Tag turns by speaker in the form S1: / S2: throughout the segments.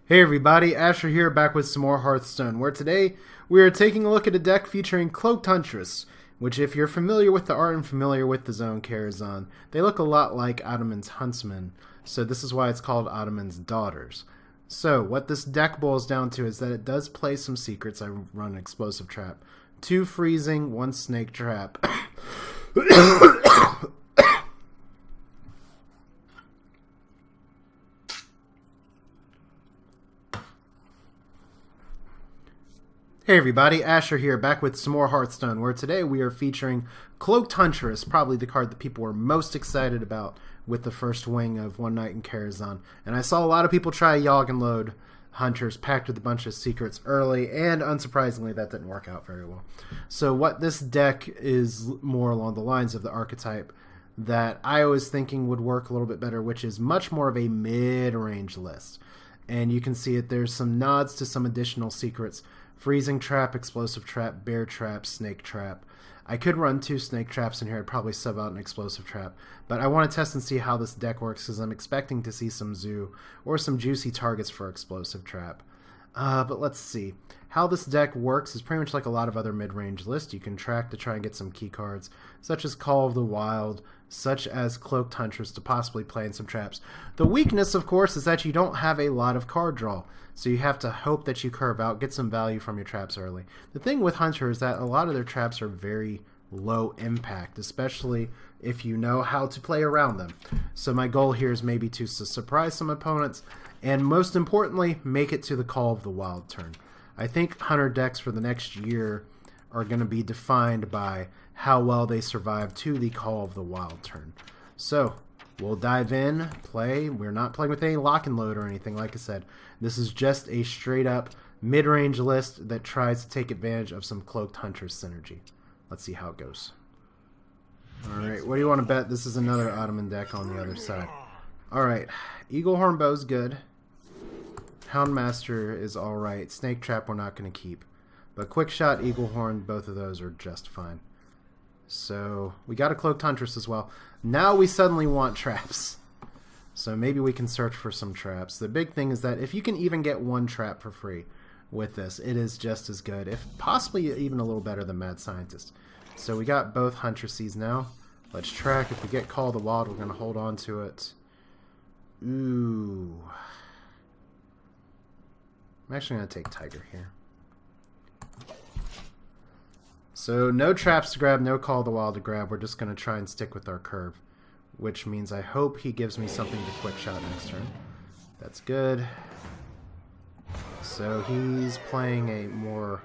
S1: Hey everybody, Asher here, back with some more Hearthstone, where today we are taking a look at a deck featuring Cloaked Huntress, which if you're familiar with the art and familiar with the zone Karazhan, they look a lot like Ottoman's Huntsmen, so this is why it's called Ottoman's Daughters. So, what this deck boils down to is that it does play some secrets. I run an Explosive Trap, 2 Freezing, 1 Snake Trap. Hey everybody, Asher here, back with some more Hearthstone, where today we are featuring Cloaked Huntress, probably the card that people were most excited about with the first wing of One Night in Karazhan. And I saw a lot of people try Yogg and load Hunters packed with a bunch of secrets early, and unsurprisingly that didn't work out very well. So what this deck is more along the lines of the archetype that I was thinking would work a little bit better, which is much more of a mid-range list. And you can see it, there's some nods to some additional secrets. Freezing Trap, Explosive Trap, Bear Trap, Snake Trap. I could run 2 Snake Traps in here. I'd probably sub out an Explosive Trap. But I want to test and see how this deck works because I'm expecting to see some Zoo or some juicy targets for Explosive Trap. But let's see. How this deck works is pretty much like a lot of other mid-range lists. You can track to try and get some key cards, such as Call of the Wild, such as Cloaked Huntress to possibly play in some traps. The weakness, of course, is that you don't have a lot of card draw. So you have to hope that you curve out, get some value from your traps early. The thing with Hunter is that a lot of their traps are very low impact, especially if you know how to play around them. So my goal here is maybe to surprise some opponents, and most importantly, make it to the Call of the Wild turn. I think Hunter decks for the next year are going to be defined by how well they survive to the Call of the Wild turn. So we'll dive in, play. We're not playing with any lock and load or anything, like I said. This is just a straight up mid-range list that tries to take advantage of some Cloaked Huntress synergy. Let's see how it goes. Alright, what do you want to bet? This is another Ottoman deck on the other side. Alright, Eaglehorn Bow's good. Houndmaster is alright. Snake Trap we're not going to keep. But Quick Shot, Eaglehorn, both of those are just fine. So, we got a Cloaked Huntress as well. Now we suddenly want traps. So maybe we can search for some traps. The big thing is that if you can even get 1 trap for free with this, it is just as good, if possibly even a little better than Mad Scientist. So we got both Huntresses now. Let's track. If we get Call of the Wild, we're going to hold on to it. Ooh. I'm actually going to take Tiger here. So no traps to grab, no Call of the Wild to grab. We're just going to try and stick with our curve, which means I hope he gives me something to Quick Shot next turn. That's good. So he's playing a more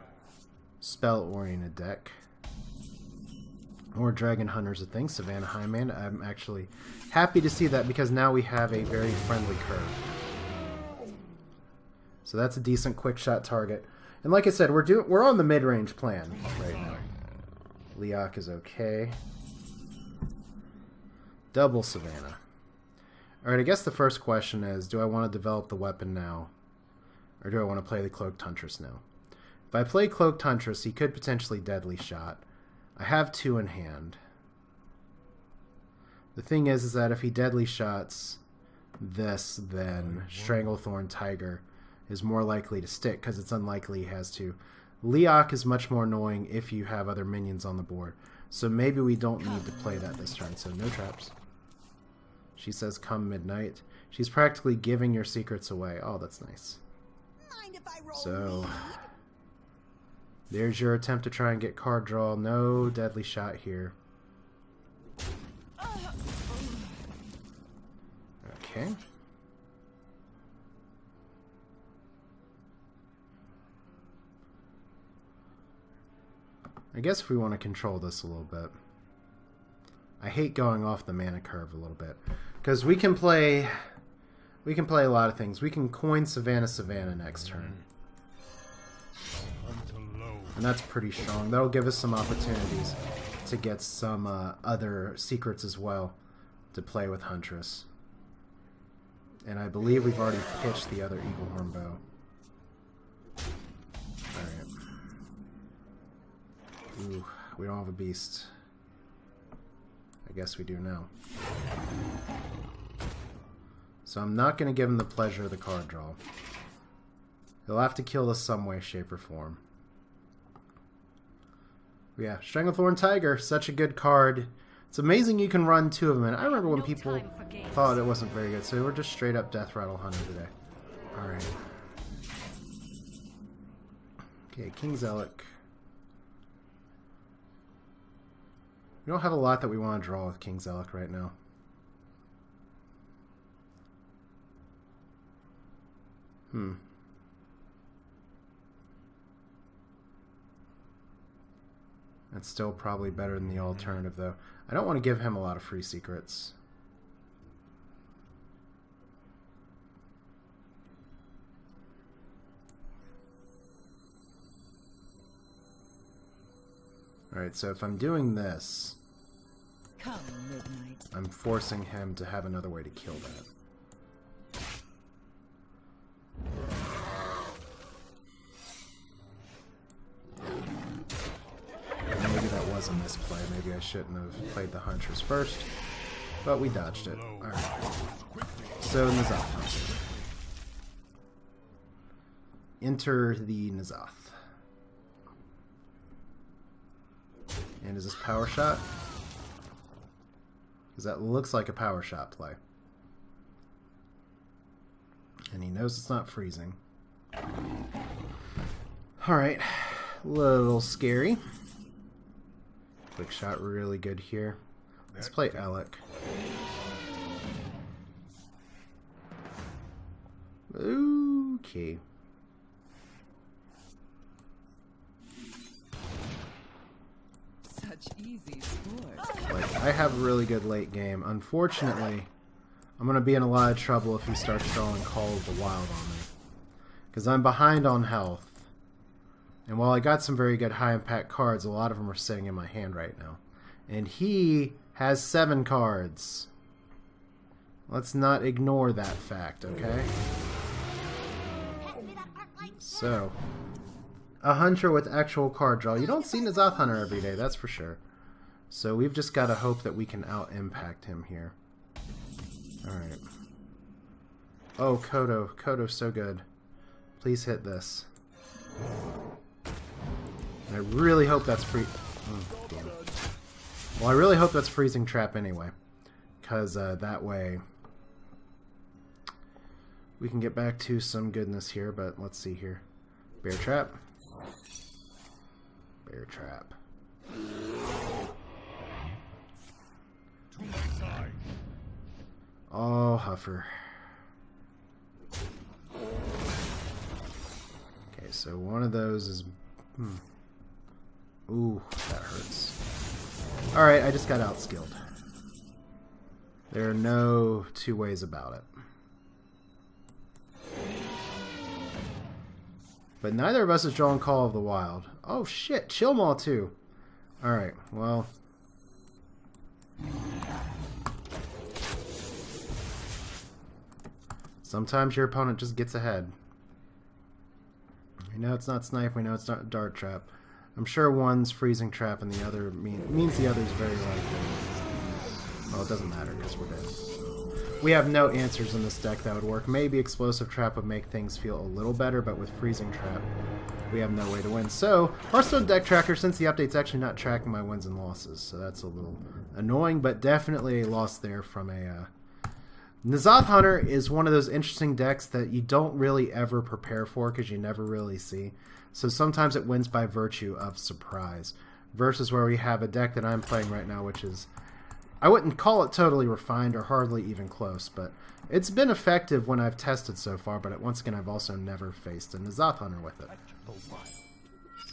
S1: spell-oriented deck. More Dragon Hunters, I think. Savannah Highman. I'm actually happy to see that because now we have a very friendly curve. So that's a decent Quick Shot target. And like I said, we're on the mid-range plan right now. Leok is okay. Double Savannah. Alright, I guess the first question is, do I want to develop the weapon now? Or do I want to play the Cloaked Huntress now? If I play Cloaked Huntress, he could potentially Deadly Shot. I have 2 in hand. The thing is that if he Deadly Shots this, then Stranglethorn Tiger is more likely to stick, because it's unlikely he has to. Leok is much more annoying if you have other minions on the board. So maybe we don't need to play that this turn, so no traps. She says come midnight. She's practically giving your secrets away. Oh, that's nice. So there's your attempt to try and get card draw. No Deadly Shot here. Okay. I guess if we want to control this a little bit. I hate going off the mana curve a little bit, because we can play a lot of things. We can coin Savannah next turn, and that's pretty strong. That'll give us some opportunities to get some other secrets as well to play with Huntress. And I believe we've already pitched the other Eaglehorn Bow. Alright. Ooh, we don't have a beast. I guess we do now. So I'm not going to give him the pleasure of the card draw. He'll have to kill us some way, shape, or form. But yeah, Stranglethorn Tiger, such a good card. It's amazing you can run 2 of them. And I remember when people thought it wasn't very good, so we're just straight up Death Rattle Hunter today. Alright. Okay, King Zealot. We don't have a lot that we want to draw with King Zealot right now. That's still probably better than the alternative, though. I don't want to give him a lot of free secrets. Alright, so if I'm doing this, I'm forcing him to have another way to kill that. Maybe that was a misplay. Maybe I shouldn't have played the Huntress first. But we dodged it. Alright. So, N'Zoth. Enter the N'Zoth. And is this power shot? Because that looks like a power shot play. And he knows it's not freezing. Alright. Little scary. Quick shot really good here. Let's play Alec. Okay.
S2: Such easy sport.
S1: Like, I have a really good late game. Unfortunately, I'm going to be in a lot of trouble if he starts drawing Call of the Wild on me. Because I'm behind on health. And while I got some very good high impact cards, a lot of them are sitting in my hand right now. And he has 7 cards. Let's not ignore that fact, okay? So, a hunter with actual card draw. You don't see N'Zoth Hunter every day, that's for sure. So we've just got to hope that we can out-impact him here. Alright. Oh, Kodo. Kodo's so good. Please hit this. And I really hope that's free... Oh, damn. Well, I really hope that's Freezing Trap anyway. Because that way we can get back to some goodness here, but let's see here. Bear Trap. Bear Trap. Oh, Huffer. Okay, so one of those is... Ooh, that hurts. Alright, I just got outskilled. There are no 2 ways about it. But neither of us is drawing Call of the Wild. Oh shit, Chill Maw too. Alright, well... Sometimes your opponent just gets ahead. We know it's not Snipe, we know it's not Dart Trap. I'm sure one's Freezing Trap and the other means the other's very likely. Well, it doesn't matter because we're dead. We have no answers in this deck that would work. Maybe Explosive Trap would make things feel a little better, but with Freezing Trap, we have no way to win. So, Hearthstone Deck Tracker, since the update's actually not tracking my wins and losses, so that's a little annoying, but definitely a loss there from a... N'Zoth Hunter is one of those interesting decks that you don't really ever prepare for because you never really see. So sometimes it wins by virtue of surprise. Versus where we have a deck that I'm playing right now, which is... I wouldn't call it totally refined or hardly even close, but it's been effective when I've tested so far, but once again, I've also never faced a N'Zoth Hunter with it.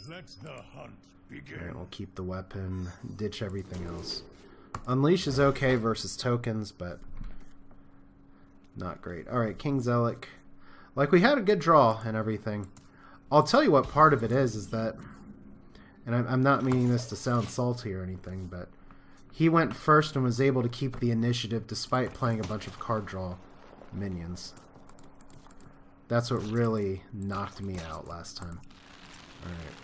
S3: Let the hunt begin.
S1: Alright, we'll keep the weapon, ditch everything else. Unleash is okay versus tokens, but not great. Alright, King Zealot. Like, we had a good draw and everything. I'll tell you what part of it is that, and I'm not meaning this to sound salty or anything, but he went first and was able to keep the initiative despite playing a bunch of card draw minions. That's what really knocked me out last time. Alright.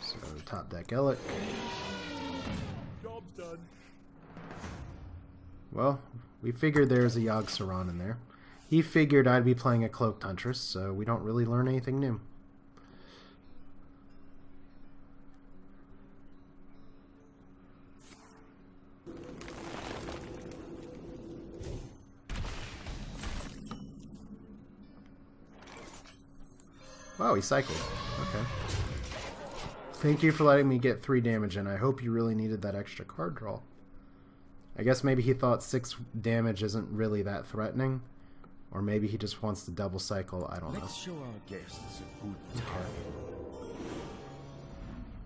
S1: So, top deck Elec.
S3: Job's done.
S1: Well, we figured there's a Yogg-Saron in there. He figured I'd be playing a Cloaked Huntress, so we don't really learn anything new. Wow, he cycled. Okay. Thank you for letting me get 3 damage in. I hope you really needed that extra card draw. I guess maybe he thought 6 damage isn't really that threatening. Or maybe he just wants to double cycle. I don't know.
S3: Let's show our guests a good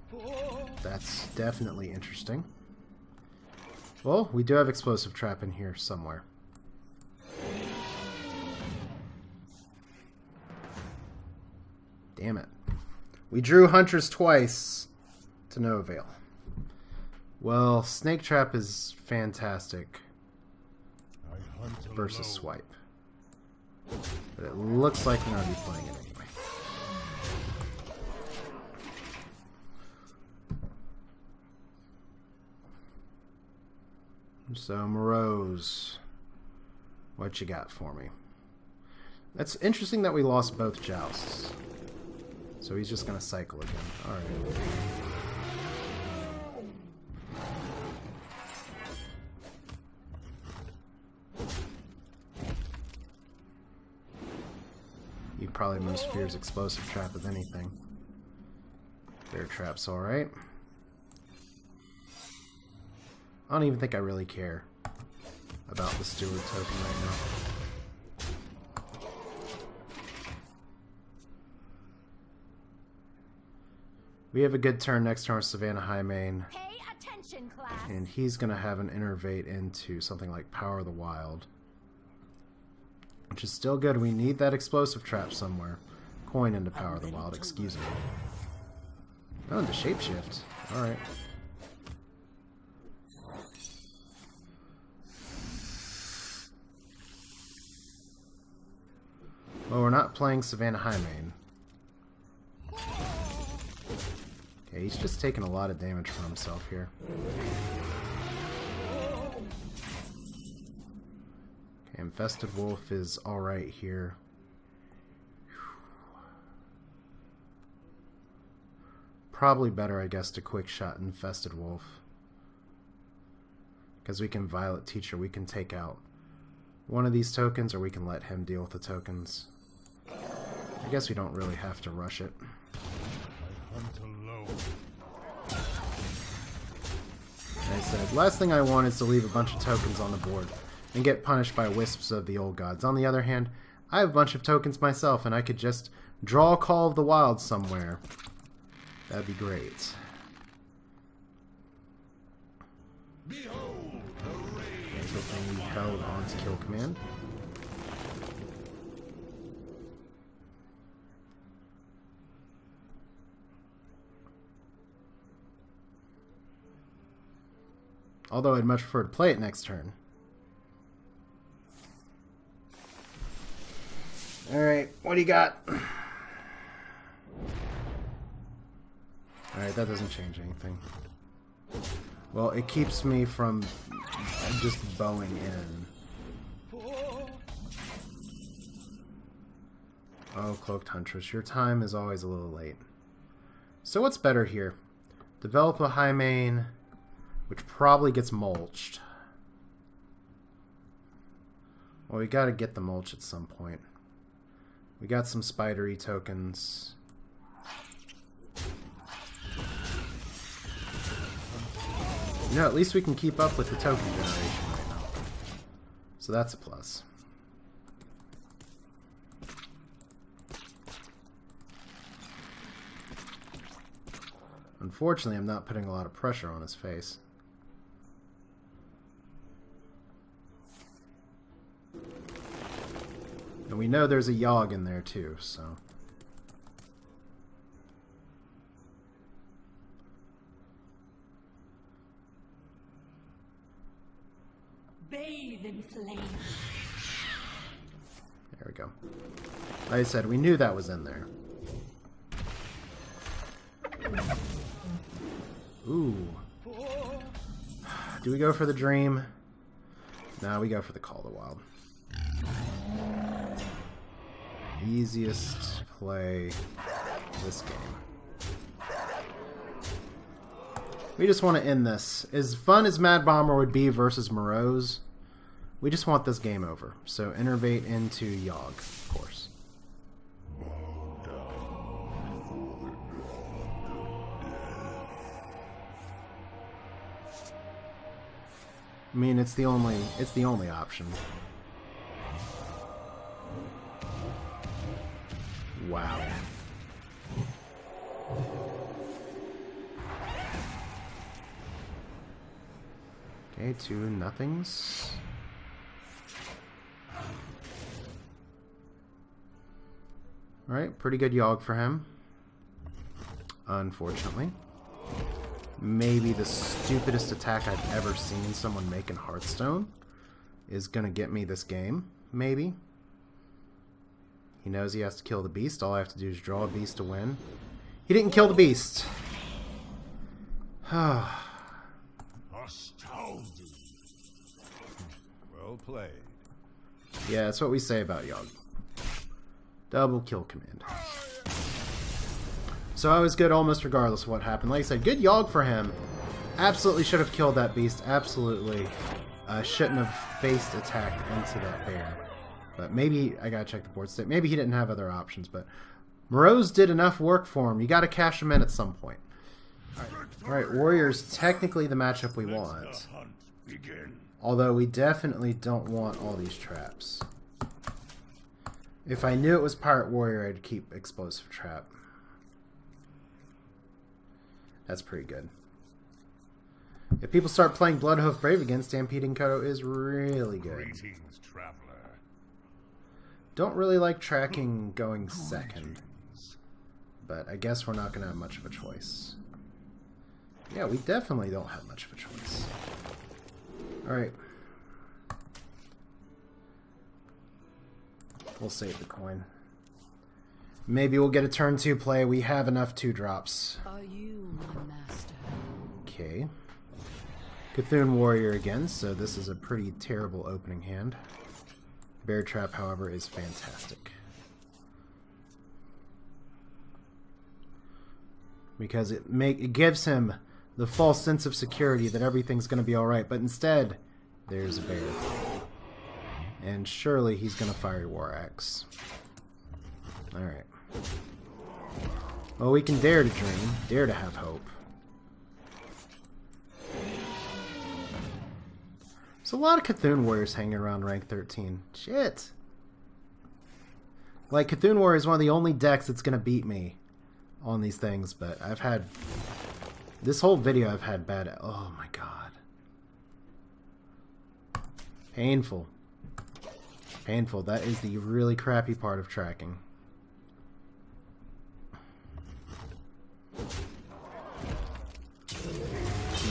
S3: time.
S1: That's definitely interesting. Well, we do have Explosive Trap in here somewhere. Damn it. We drew Huntress twice to no avail. Well, Snake Trap is fantastic
S3: I hunt
S1: versus
S3: alone.
S1: Swipe. But it looks like we're going to be playing it anyway. So, Morose, what you got for me? That's interesting that we lost both jousts. So he's just going to cycle again. Alright. He probably most fears Explosive Trap of anything. Bear Trap's alright. I don't even think I really care about the Steward token right now. We have a good turn next turn with Savannah Highmane.
S4: Pay attention, class.
S1: And he's going to have an Innervate into something like Power of the Wild. Which is still good. We need that Explosive Trap somewhere. Coin into Power of the Wild, excuse me. Oh, into Shapeshift. Alright. Well, we're not playing Savannah Highmane. Okay, he's just taking a lot of damage for himself here. Okay, Infested Wolf is alright here. Probably better, I guess, to quick shot Infested Wolf. Because we can Violet Teacher, we can take out one of these tokens, or we can let him deal with the tokens. I guess we don't really have to rush it.
S3: I hunt alone.
S1: Like I said, last thing I want is to leave a bunch of tokens on the board and get punished by Wisps of the Old Gods. On the other hand, I have a bunch of tokens myself, and I could just draw Call of the Wild somewhere. That'd be great.
S3: Behold the rage.
S1: Good thing we held on to Kill Command. Although I'd much prefer to play it next turn. Alright, what do you got? Alright, that doesn't change anything. Well, it keeps me from just bowing in. Oh, Cloaked Huntress, your time is always a little late. So what's better here? Develop a Highmane, which probably gets mulched. Well, we gotta get the mulch at some point. We got some spidery tokens. You know, at least we can keep up with the token generation right now. So that's a plus. Unfortunately, I'm not putting a lot of pressure on his face. And we know there's a Yogg in there too, so...
S4: Bathe in flame.
S1: There we go. Like I said, we knew that was in there. Ooh. Do we go for the Dream? No, we go for the Call of the Wild. easiest play this game. We just want to end this. As fun as Mad Bomber would be versus Morose, we just want this game over. So innervate into Yogg, of course. I mean, it's the only option. Wow. Okay, 2 nothings. Alright, pretty good Yogg for him. Unfortunately. Maybe the stupidest attack I've ever seen someone make in Hearthstone is gonna get me this game. Maybe. He knows he has to kill the beast. All I have to do is draw a beast to win. He didn't kill the beast.
S3: Astounding. Well played.
S1: Yeah, that's what we say about Yogg. Double kill command. So I was good almost regardless of what happened. Like I said, good Yogg for him. Absolutely should have killed that beast. Absolutely shouldn't have faced attack into that bear. But maybe, I gotta check the board state. Maybe he didn't have other options, but Morose did enough work for him. You gotta cash him in at some point. Alright, Warrior's technically the matchup we want. Although we definitely don't want all these traps. If I knew it was Pirate Warrior, I'd keep Explosive Trap. That's pretty good. If people start playing Bloodhoof Brave again, Stampeding Kodo is really good.
S3: Greetings, traveler.
S1: Don't really like tracking going second. But I guess we're not going to have much of a choice. Yeah, we definitely don't have much of a choice. Alright. We'll save the coin. Maybe we'll get a turn 2 play. We have enough 2-drops.
S2: Are you my master?
S1: Okay. Cthulhu Warrior again, so this is a pretty terrible opening hand. Bear Trap, however, is fantastic. Because it gives him the false sense of security that everything's going to be alright, but instead, there's a bear. And surely he's going to fire War Axe. Alright. Well, we can dare to dream, dare to have hope. There's a lot of Cthulhu Warriors hanging around rank 13. Shit! Like, Cthulhu Warrior is one of the only decks that's going to beat me on these things, but I've had... This whole video I've had bad... Oh my god. Painful. Painful. That is the really crappy part of tracking.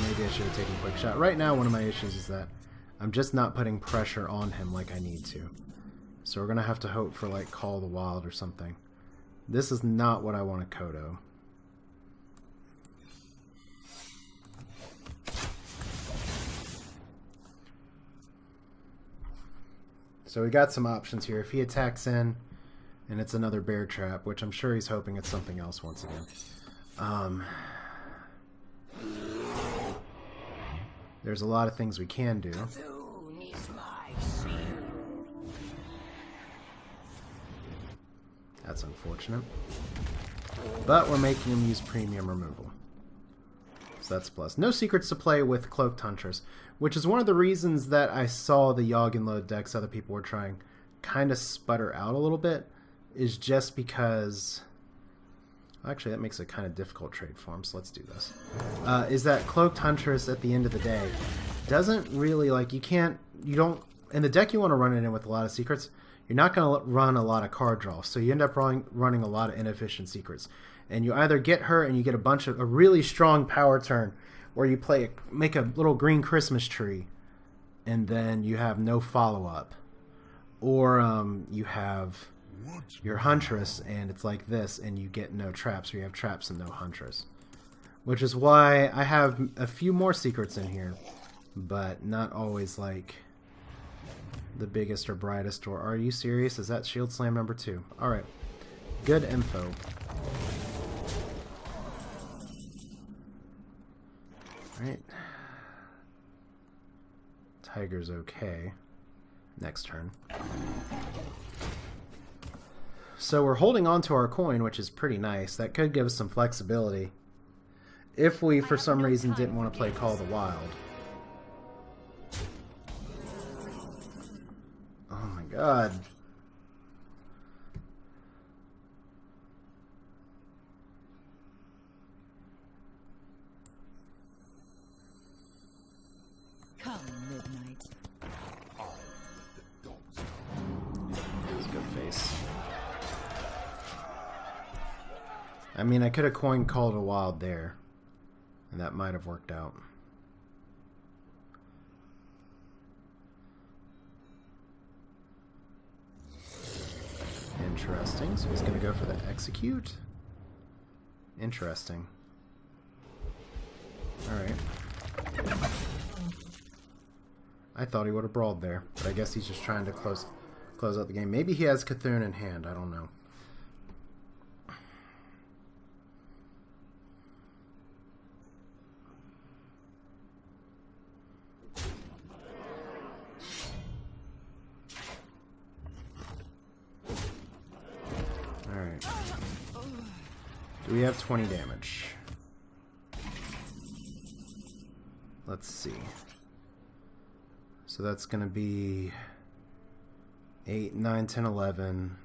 S1: Maybe I should have taken a quick shot. Right now, one of my issues is that I'm just not putting pressure on him like I need to. So we're going to have to hope for, like, Call of the Wild or something. This is not what I want to Kodo. So we got some options here. If he attacks in, and it's another Bear Trap, which I'm sure he's hoping it's something else once again. There's a lot of things we can do. That's unfortunate. But we're making him use premium removal. So that's a plus. No secrets to play with Cloaked Huntress, which is one of the reasons that I saw the Yogg and Load decks other people were trying kind of sputter out a little bit, is just because... Actually, that makes a kind of difficult trade for him, so let's do this. Is that Cloaked Huntress, at the end of the day, doesn't really, like, you don't... In the deck you want to run it in with a lot of secrets, you're not going to run a lot of card draw, so you end up running a lot of inefficient secrets. And you either get her and you get a really strong power turn, or you make a little green Christmas tree, and then you have no follow-up. Or you have your Huntress, and it's like this, and you get no traps, or you have traps and no Huntress. Which is why I have a few more secrets in here, but not always, like, the biggest or brightest door. Are you serious? Is that shield slam number 2? Alright. Good info. Alright. Tiger's okay. Next turn. So we're holding on to our coin, which is pretty nice. That could give us some flexibility if we, for some reason, didn't want to play Call of the Wild. Oh my god.
S2: Come, midnight.
S1: Let's go face. I mean, I could have coined Call of the Wild there, and that might have worked out. Interesting. So he's going to go for the execute. Interesting. Alright. I thought he would have brawled there, but I guess he's just trying to close out the game. Maybe he has Cthulhu in hand. I don't know. Alright. Do we have 20 damage? Let's see. So that's going to be 8, 9, 10, 11.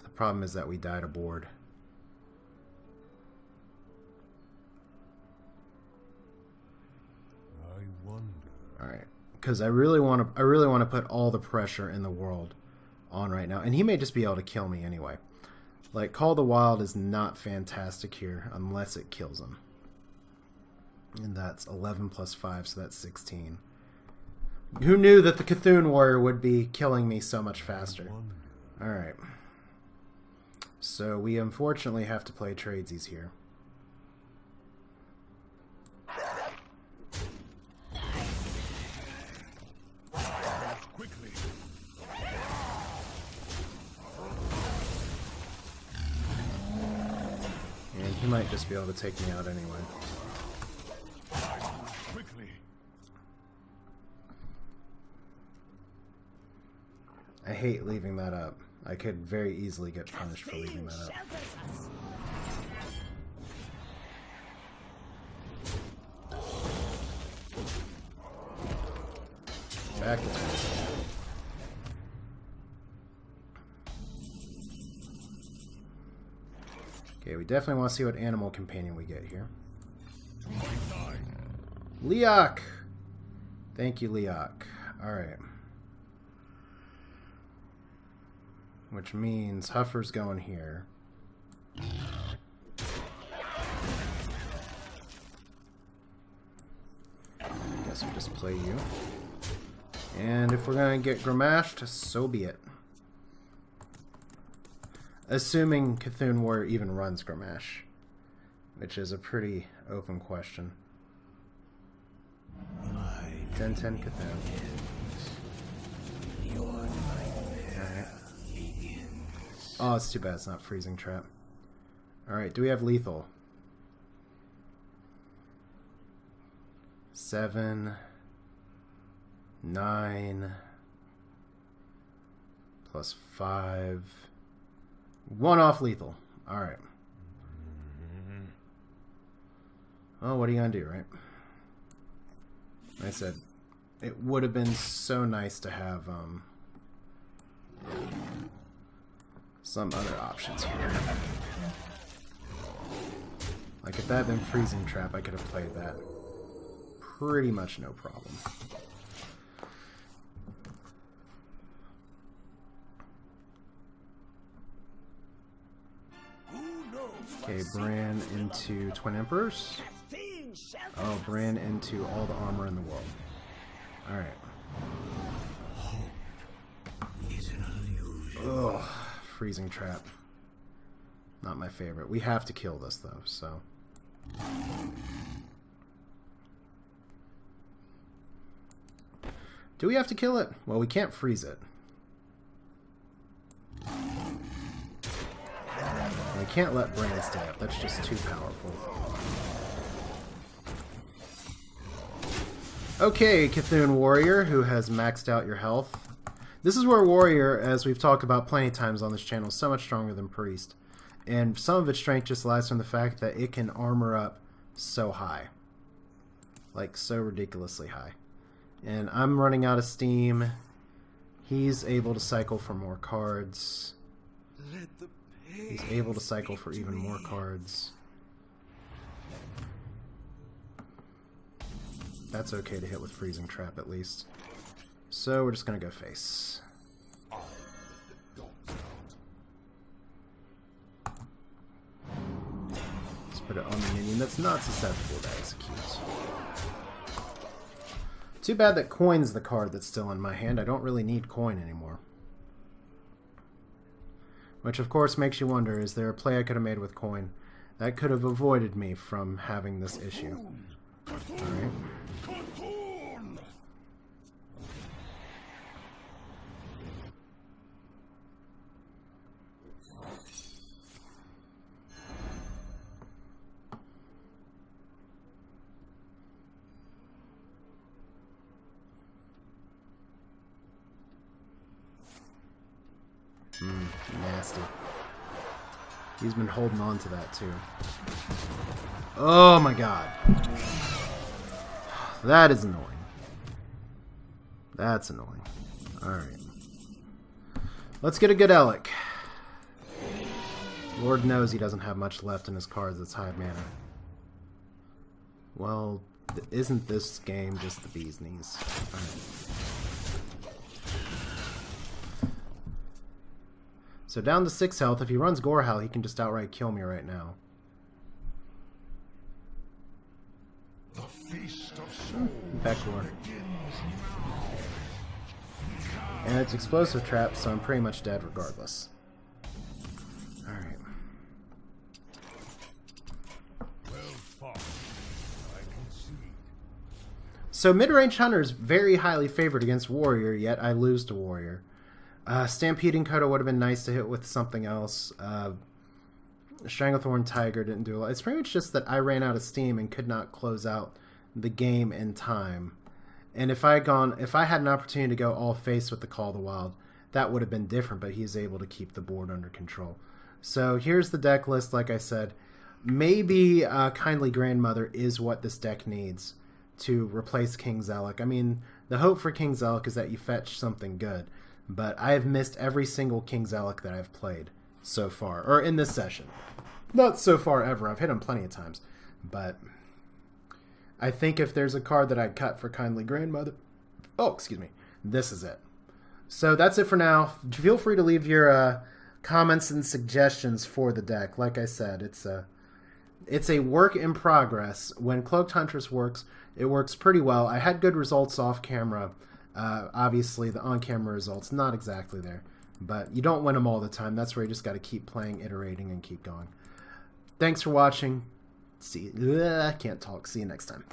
S1: The problem is that we died aboard.
S3: I wonder.
S1: Alright. Because I really want to put all the pressure in the world on right now. And he may just be able to kill me anyway. Like, Call of the Wild is not fantastic here unless it kills him. And that's 11 plus 5, so that's 16. Who knew that the Cthulhu Warrior would be killing me so much faster? Alright. So we unfortunately have to play tradesies here.
S3: Quickly.
S1: And he might just be able to take me out anyway.
S3: Quickly.
S1: I hate leaving that up. I could very easily get punished for leaving that up. Back to 20. Okay, we definitely want to see what animal companion we get here. Leok! Thank you, Leok. Alright. Which means Huffer's going here. Guess we'll just play you. And if we're going to get Grimashed, so be it. Assuming Cthulhu Warrior even runs Grimash, which is a pretty open question. 10-10 Cthulhu. Alright. Oh, it's too bad it's not Freezing Trap. Alright, do we have lethal? 7, 9, plus 5. 1 off lethal. Alright. Well, what are you gonna do, right? Like I said, it would have been so nice to have some other options here. Like if that had been Freezing Trap, I could have played that pretty much no problem. Okay, Bran into Twin Emperors. Oh, Bran into all the armor in the world. Alright. Ugh, Freezing Trap. Not my favorite. We have to kill this, though, so... Do we have to kill it? Well, we can't freeze it. We can't let Bran stay up. That's just too powerful. Okay, Cthulhu Warrior, who has maxed out your health. This is where Warrior, as we've talked about plenty of times on this channel, is so much stronger than Priest. And some of its strength just lies from the fact that it can armor up so high. Like, so ridiculously high. And I'm running out of steam. He's able to cycle for more cards. He's able to cycle for even more cards. That's okay to hit with Freezing Trap, at least. So we're just going to go face. Let's put it on the minion that's not susceptible to execute. Too bad that Coin's the card that's still in my hand. I don't really need Coin anymore. Which, of course, makes you wonder, is there a play I could have made with Coin that could have avoided me from having this issue? Alright. Nasty. He's been holding on to that too. Oh my god. That is annoying. That's annoying. Alright. Let's get a good Elec. Lord knows he doesn't have much left in his cards that's high mana. Well, isn't this game just the bee's knees? Alright. So down to 6 health. If he runs Gorehowl, he can just outright kill me right now.
S3: The feast of souls
S1: Backlore. And it's explosive trap, so I'm pretty much dead regardless. Alright.
S3: well fought. I concede.
S1: So Midrange Hunter is very highly favored against Warrior, yet I lose to Warrior. Stampeding Coda would have been nice to hit with something else. Stranglethorn Tiger didn't do a lot. It's pretty much just that I ran out of steam and could not close out the game in time. And if I had an opportunity to go all face with the Call of the Wild, that would have been different, but he's able to keep the board under control. So here's the deck list, like I said. Maybe Kindly Grandmother is what this deck needs to replace King's Elec. I mean, the hope for King's Elec is that you fetch something good. But I have missed every single King's Elec that I've played so far. Or in this session. Not so far ever. I've hit him plenty of times. But I think if there's a card that I'd cut for Kindly Grandmother... Oh, excuse me. This is it. So that's it for now. Feel free to leave your comments and suggestions for the deck. Like I said, it's a work in progress. When Cloaked Huntress works, it works pretty well. I had good results off camera. Obviously, the on-camera results, not exactly there. But you don't win them all the time. That's where you just got to keep playing, iterating, and keep going. Thanks for watching. I can't talk. See you next time.